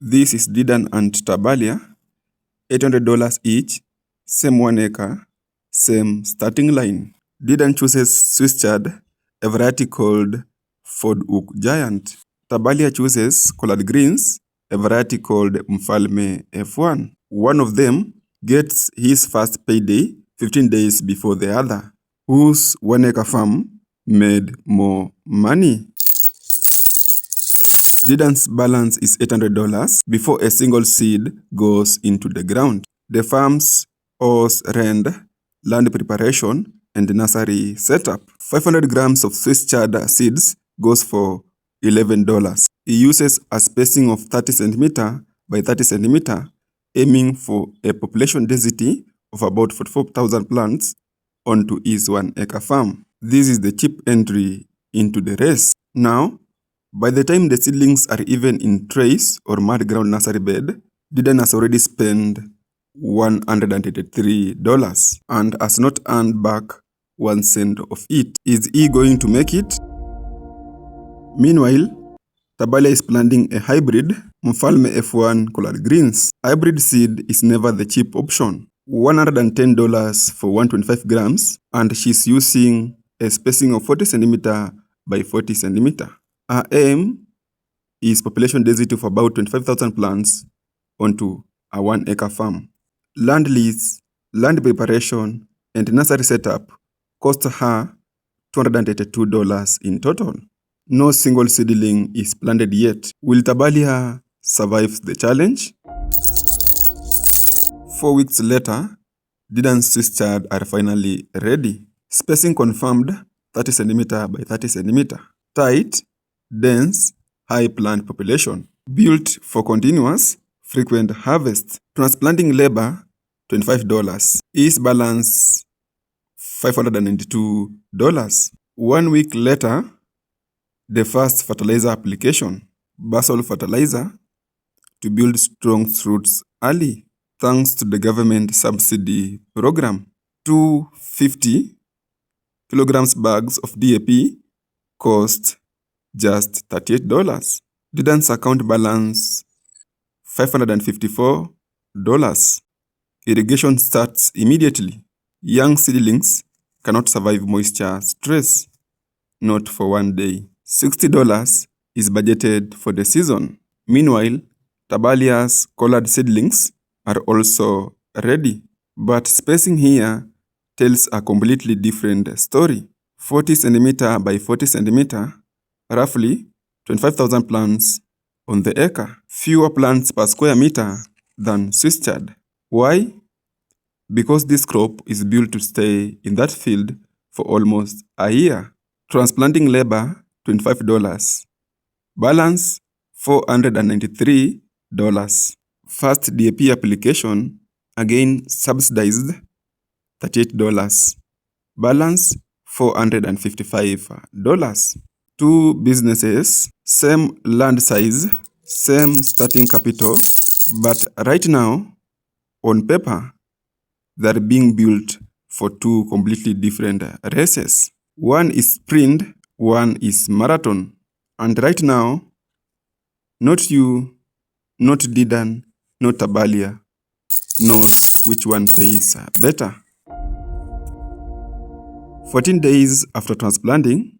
This is Didan and Tabalia, $800 each, same 1 acre, same starting line. Didan chooses Swiss Chard, a variety called Fordhook Giant. Tabalia chooses Collard Greens, a variety called Mfalme F1. One of them gets his first payday 15 days before the other. Whose 1 acre farm made more money? Didan's balance is $800 before a single seed goes into the ground. The farm's horse rent, land preparation, and nursery setup. 500 grams of Swiss Chard seeds goes for $11. He uses a spacing of 30 cm by 30 cm, aiming for a population density of about 44,000 plants onto his 1 acre farm. This is the cheap entry into the race. Now, by the time the seedlings are even in trays or mud ground nursery bed, Didan has already spent $183 and has not earned back 1 cent of it. Is he going to make it? Meanwhile, Tabalia is planting a hybrid Mfalme F1 Collard Greens. Hybrid seed is never the cheap option. $110 for 125 grams, and she's using a spacing of 40 cm by 40 cm. Her aim is population density of about 25,000 plants onto a 1 acre farm. Land lease, land preparation, and nursery setup cost her $282 in total. No single seedling is planted yet. Will Tabalia survive the challenge? 4 weeks later, Didan's Swiss Chard are finally ready. Spacing confirmed 30 cm by 30 cm. Tight, dense, high plant population. Built for continuous, frequent harvest. Transplanting labor, $25. His balance, $592. 1 week later, the first fertilizer application, basal fertilizer, to build strong roots early, thanks to the government subsidy program. 250 kilograms bags of DAP cost just $38. Didan's account balance, $554. Irrigation starts immediately. Young seedlings cannot survive moisture stress, not for 1 day. $60 is budgeted for the season. Meanwhile, Tabalia's collard seedlings are also ready, but spacing here tells a completely different story. 40 cm by 40 cm, roughly 25,000 plants on the acre. Fewer plants per square meter than Swiss Chard. Why? Because this crop is built to stay in that field for almost a year. Transplanting labor, $25. Balance, $493. First DAP application, again subsidized, $38. Balance, $455. 2 businesses, same land size, same starting capital, but right now, on paper, they're being built for 2 completely different races. One is sprint, one is marathon. And right now, not you, not Didan, not Tabalia knows which one pays better. 14 days after transplanting,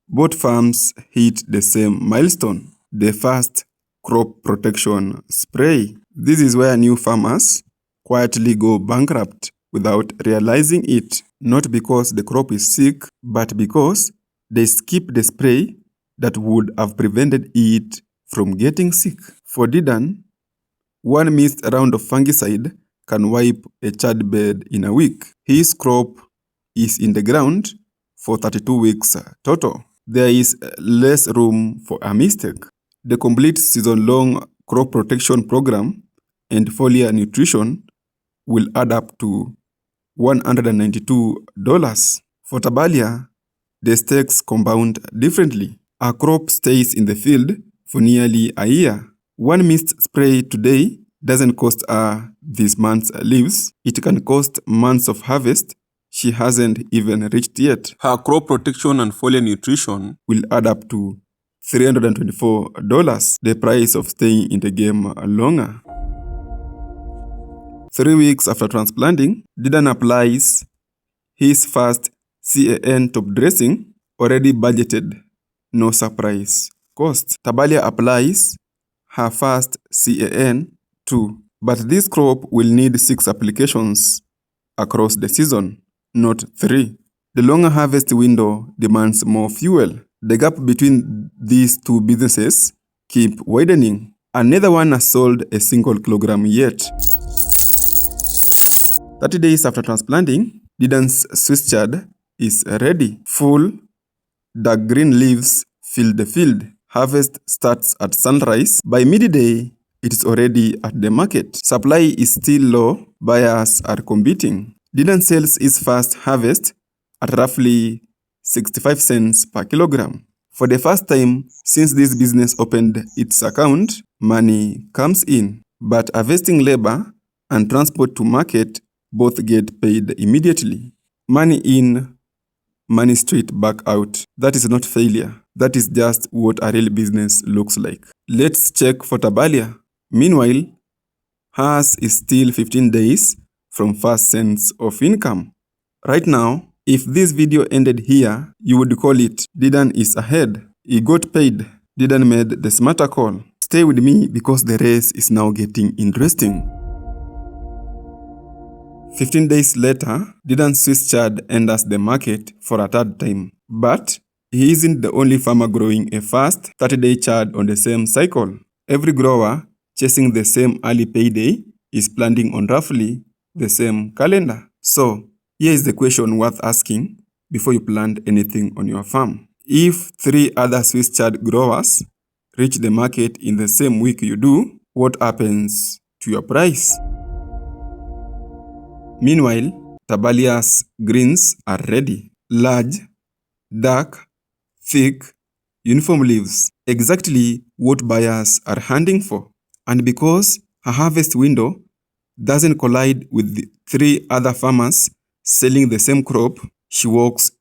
both farms hit the same milestone, the first crop protection spray. This is where new farmers quietly go bankrupt without realizing it, not because the crop is sick, but because they skip the spray that would have prevented it from getting sick. For Didan, 1 missed round of fungicide can wipe a chard bed in a week. His crop is in the ground for 32 weeks total. There is less room for a mistake. The complete season-long crop protection program and foliar nutrition will add up to $192. For Tabalia, the stakes compound differently. A crop stays in the field for nearly a year. 1 missed spray today doesn't cost her this month's leaves. It can cost months of harvest she hasn't even reached yet. Her crop protection and foliar nutrition will add up to $324, the price of staying in the game longer. 3 weeks after transplanting, Didan applies his first CAN top dressing, already budgeted, no surprise cost. Tabalia applies her first CAN too, but this crop will need 6 applications across the season, not 3. The longer harvest window demands more fuel. The gap between these two businesses keep widening, and neither one has sold a single kilogram yet. 30 days after transplanting, Didan's Swiss chard is ready. Full, dark green leaves fill the field. Harvest starts at sunrise. By midday, it is already at the market. Supply is still low. Buyers are competing. Didan sells his first harvest at roughly 65 cents per kilogram. For the first time since this business opened its account, money comes in. But harvesting labor and transport to market both get paid immediately. Money in, money straight back out. That is not failure. That is just what a real business looks like. Let's check for Tabalia. Meanwhile, hers is still 15 days from first cents of income. Right now, if this video ended here, you would call it Didan is ahead. He got paid. Didan made the smarter call. Stay with me because the race is now getting interesting. 15 days later, Didan's Swiss chard enters the market for a third time. But he isn't the only farmer growing a fast 30-day chard on the same cycle. Every grower chasing the same early payday is planting on roughly the same calendar. So, here is the question worth asking before you plant anything on your farm. If 3 other Swiss chard growers reach the market in the same week you do, what happens to your price? Meanwhile, Tabalia's greens are ready. Large, dark, thick, uniform leaves. Exactly what buyers are hunting for. And because her harvest window doesn't collide with the 3 other farmers selling the same crop, she walks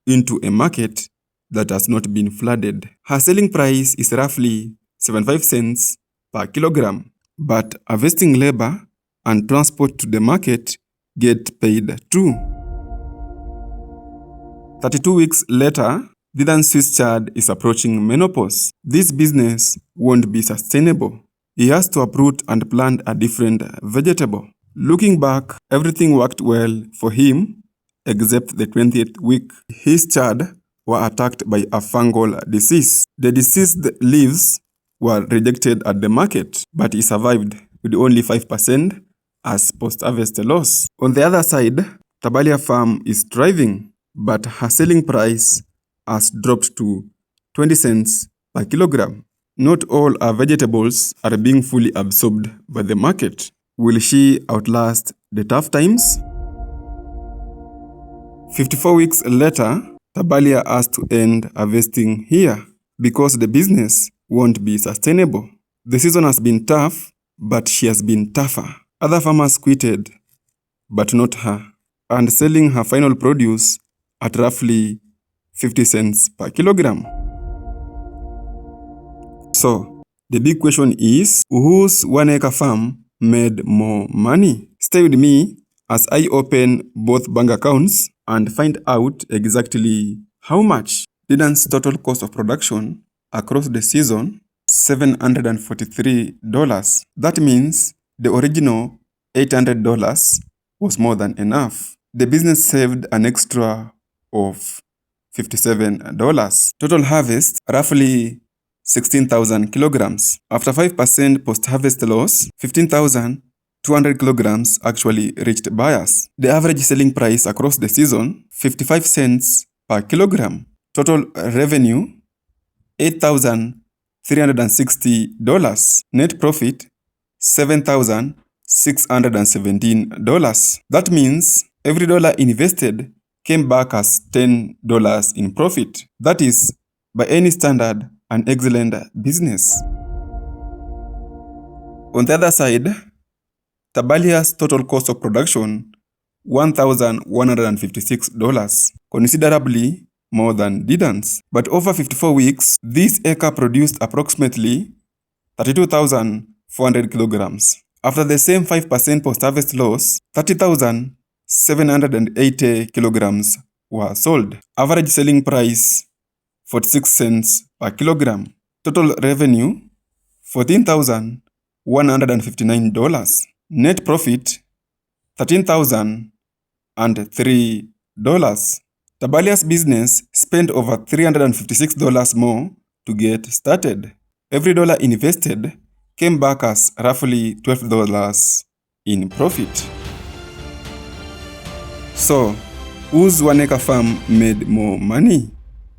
into a market that has not been flooded. Her selling price is roughly 75 cents per kilogram, but harvesting labor and transport to the market get paid too. 32 weeks later, Didan's Swiss chard is approaching menopause. This business won't be sustainable. He has to uproot and plant a different vegetable. Looking back, everything worked well for him except the 20th week. His chard were attacked by a fungal disease. The diseased leaves were rejected at the market, but he survived with only 5% as post-harvest loss. On the other side, Tabalia farm is thriving, but her selling price has dropped to 20 cents per kilogram. Not all her vegetables are being fully absorbed by the market. Will she outlast the tough times? 54 weeks later, Tabalia has to end harvesting here because the business won't be sustainable. The season has been tough, but she has been tougher. Other farmers quitted, but not her, and selling her final produce at roughly 50 cents per kilogram. So, the big question is, whose 1-acre farm made more money? Stay with me as I open both bank accounts and find out exactly how much. Didan's total cost of production across the season, $743. That means the original $800 was more than enough. The business saved an extra of $57. Total harvest, roughly 16,000 kilograms. After 5% post-harvest loss, 15,200 kilograms actually reached buyers. The average selling price across the season, 55 cents per kilogram. Total revenue, $8,360. Net profit, $7,617. That means every dollar invested came back as $10 in profit. That is, by any standard, an excellent business. On the other side, Tabalia's total cost of production, $1,156, considerably more than Didans. But over 54 weeks, this acre produced approximately 32,400 kilograms. After the same 5% post-harvest loss, 30,780 kilograms were sold. Average selling price, 46 cents per kilogram. Total revenue, $14,159. Net profit, $13,003. Tabalia's business spent over $356 more to get started. Every dollar invested came back as roughly $12 in profit. So, whose 1 acre farm made more money?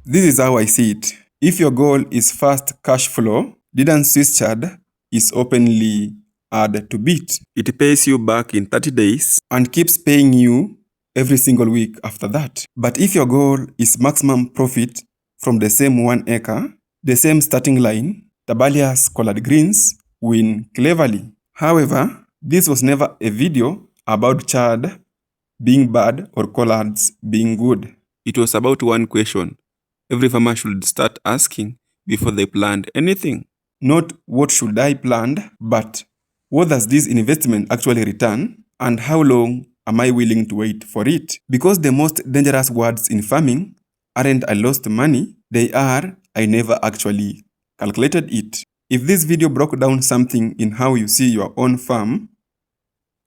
This is how I see it. If your goal is fast cash flow, Didans Swiss Chard is openly hard to beat. It pays you back in 30 days and keeps paying you every single week after that. But if your goal is maximum profit from the same 1 acre, the same starting line, Tabalia's Collard Greens win cleverly. However, this was never a video about chard being bad or collards being good. It was about one question every farmer should start asking before they plant anything. Not what should I plant, but what does this investment actually return and how long am I willing to wait for it? Because the most dangerous words in farming aren't I lost money, they are I never actually calculated it. If this video broke down something in how you see your own farm,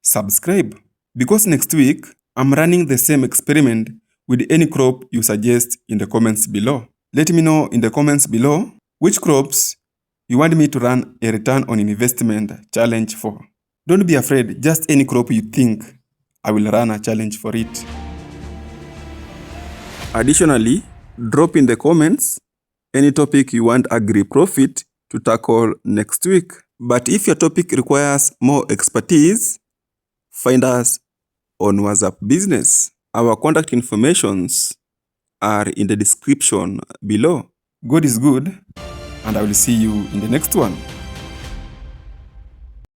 subscribe. Because next week, I'm running the same experiment with any crop you suggest in the comments below. Let me know in the comments below which crops you want me to run a return on investment challenge for. Don't be afraid, just any crop you think, I will run a challenge for it. Additionally, drop in the comments any topic you want AgriProfit to tackle next week. But if your topic requires more expertise, find us on WhatsApp Business. Our contact informations are in the description below. God is good, and I will see you in the next one.